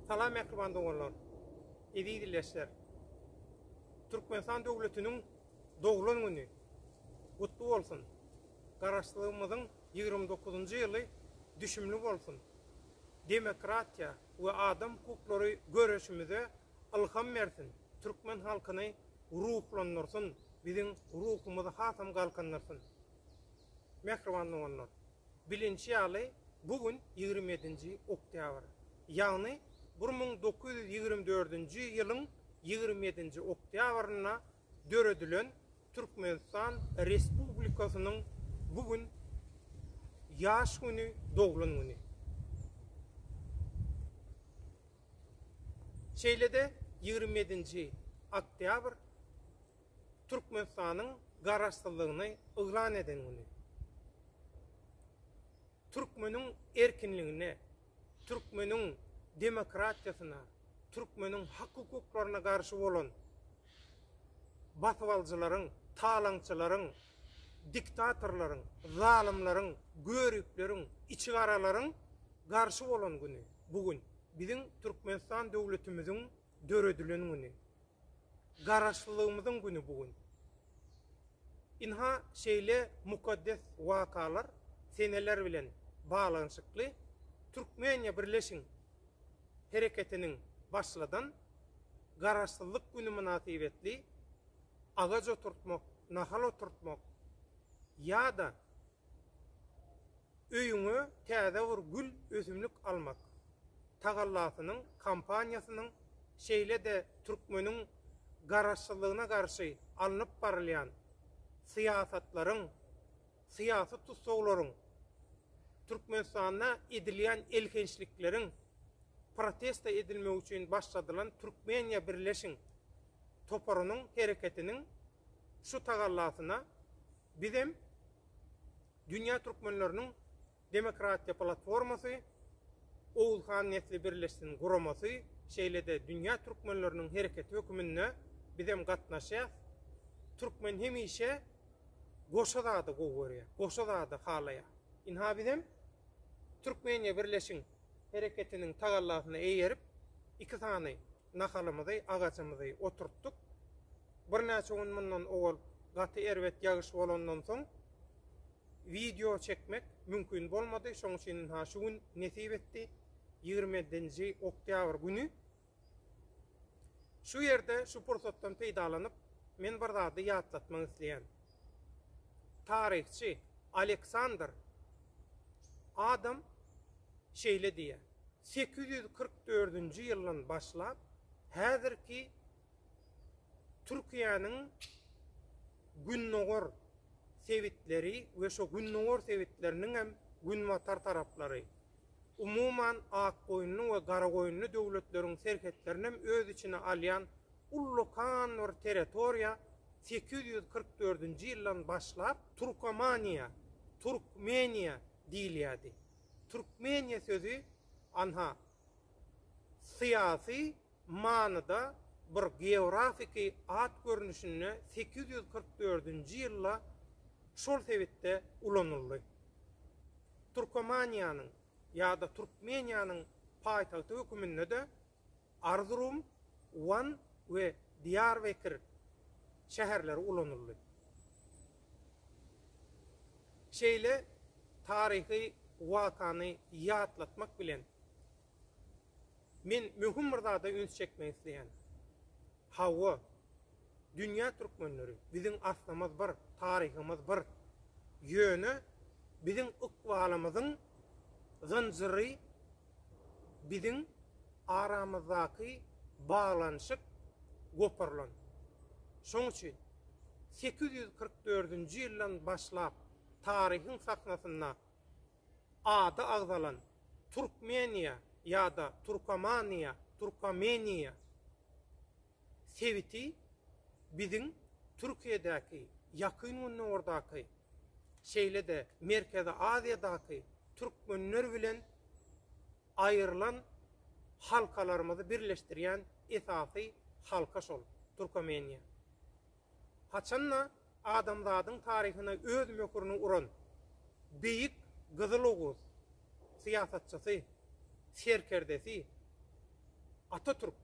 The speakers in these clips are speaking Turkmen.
Salam mehriban doganlar. Edi dileşler. Türkmenistan döwletiniň doglan güni gutlu bolsun. Garaşlygymyzyň 29-njy ýyly düşümli bolsun. Demokratiýa we adam hukuklary göreşimize ilham bersin. Türkmen halkyny ruhlandyrsin, biziň ruhumyzy hasam galkandyrsın. Mehriban doganlar. Bilinçli ýaly bugün 27-nji oktyabr. Ýagny 1924-nji ýylyň 27-nji oktýabryna döredilen Türkmenistan Respublikasynyň bugün ýaş güni, doglan güni. Şeýlede 27-nji oktyabr Türkmenistanyň garaşsyzlygyny yglan eden güni. Türkmeniň erkinligine, Türkmeniň demokratiýasyna, Türkmeniň hak hukuklaryna garşy bolan batwaljylaryň, talaňçylaryň, diktatorlaryň, zalimlaryň, görükleriň, içgaralaryň garşy bolan güni. Bugün biziň Türkmenistan döwletimiziň döredilen güni. Garaşlylygymyzyň güni bugün. Inha şeýle mukaddes wakalar seneler bilen bağlanşykly Türkmeniýa birleşiň hereketiniň başladan garaşsyzlyk güni münasibetli agaç oturtmak, nahal oturtmak ýa-da öýüňe täze bir gül ösümlik almak tagallasynyň kampaniýasynyň şeýle de Türkmeniň garaşsyzlygyna garşy alınıp barylýan siýasatlaryň, siýasy tutsaglaryň, Türkmenistana edilýän elkençlikleriň protesta edilmek üçin başladylan Türkmeniýa birleşiň toparynyň hereketiniň şu tagallasyna bizem Dünýä Türkmenleriniň Demokratiýa platformasy Oğuzhan Nesli Birleşiginiň guramasy şeýlede Dünýä Türkmenleriniň hereketi hökümine bizem gatnaşýar. Türkmen hemişe goşadady gowurýar, goşadady halaýar. Inha bizem Türkmeniýa birleşiň hereketiniň tagallasyna eýerip iki sany nahalymyzy, agaçymyzy oturtdyk. Bir näçe gün mundan owal gaty erwet ýagyş bolandan soň video çekmek mümkin bolmady. Şoň üçin ha şu gün nesip etdi 27-nji oktyabr güni. Şu ýerde şu pursatdan peýdalanyp men bir zady ýatlatmak isleýän. Tarihçi Aleksandr Adam şeýle diýär. 844-nji ýyldan başlap häzirki Türkiýanyň günnogor sewitleri we şo günnogor sewitleriniň hem günwatar taraplary umuman Akgoýunly we Garagoýunly döwletleriň serhetlerini öz içine alýan ullukan bir territoriýa 844-nji ýyldan başlap Turkmeniýa diýilýärdi. Türkmeniýa sözü anha siyasi manyda bir geografiki at görünüşine 844-nji ýylda şol sebitde ulanyldy. Turkmeniýanyň ýa-da Türkmeniýanyň paýtagty höküminde de Arzurum, Van we Diyarbakır şäherleri ulanyldy. Şeýle tarihi wakany ýatlatmak bilen men mühim bir zada üns çekmek isleýän. Hawa dünýä türkmenleri biziň aslymyz bir, tarihimiz bir, ýöne biziň ykbalymyzyň zanjyry biziň aramyzdaky bağlanşyk goparlan. Şoň üçin 844-nji ýyldan başlap tarihin saknasyna adı agdalan Türkmeniýa ýa-da Turkmeniýa seviti biziň Türkiýedäki ýakyn ordaky şeýle de Merkezi Aziýadaky türkmenler bilen aýrylan halkalarymyzy birleşdirýän esasy halka şol Turkmeniýa. Haçanna adamzadyň tarihine öz mökürüni uran beýik Gyzyl Oguz siýasatçysy, serkerdesi Atatürk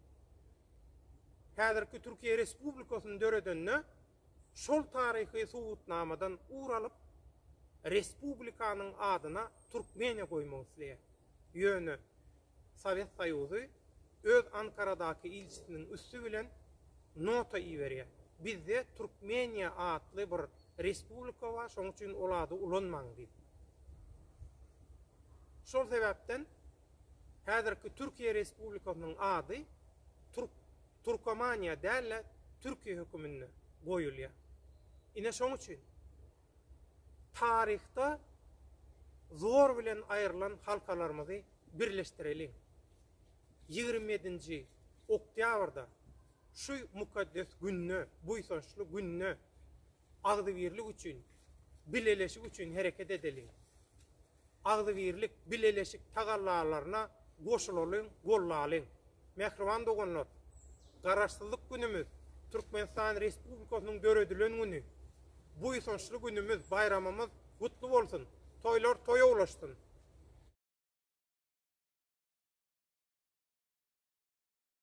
häzirki Türkiye Respublikasyny döredenne şol tarihi subutnamadan uğralyp Respublikanyň adyna Türkmeniýa goýmak isleýär. Ýöne Sowet Soýuzy öz Ankaradaky ilçisiniň üstü bilen nota iýerýär. Bizde Türkmeniýa adly bir respublika var, şoň üçin ol ady ulanmaň diýip. Şol sebäpden häzirki Türkiye Respublikasynyň ady Turkomaniýa däl, Türkiýe hökümine goýulýar. Ine şoň üçin tarihta zor bilen aýrylan halkalarymyzy birleşdirelim. 27. oktýabrda şu mukaddes günni, buýsançly günni agdybirlik üçin, bileleşik üçin hereket edelim. Agdybirlik, bileleşik tagallalaryna goşulalım, gollalım. Mehriban doganlar, garaşsyzlyk günümüz, Türkmenistan Respublikasynyň döredilen günü, buýsançly günümüz, bayramymyz gutly bolsun. Toylar toýa ulaşsyn.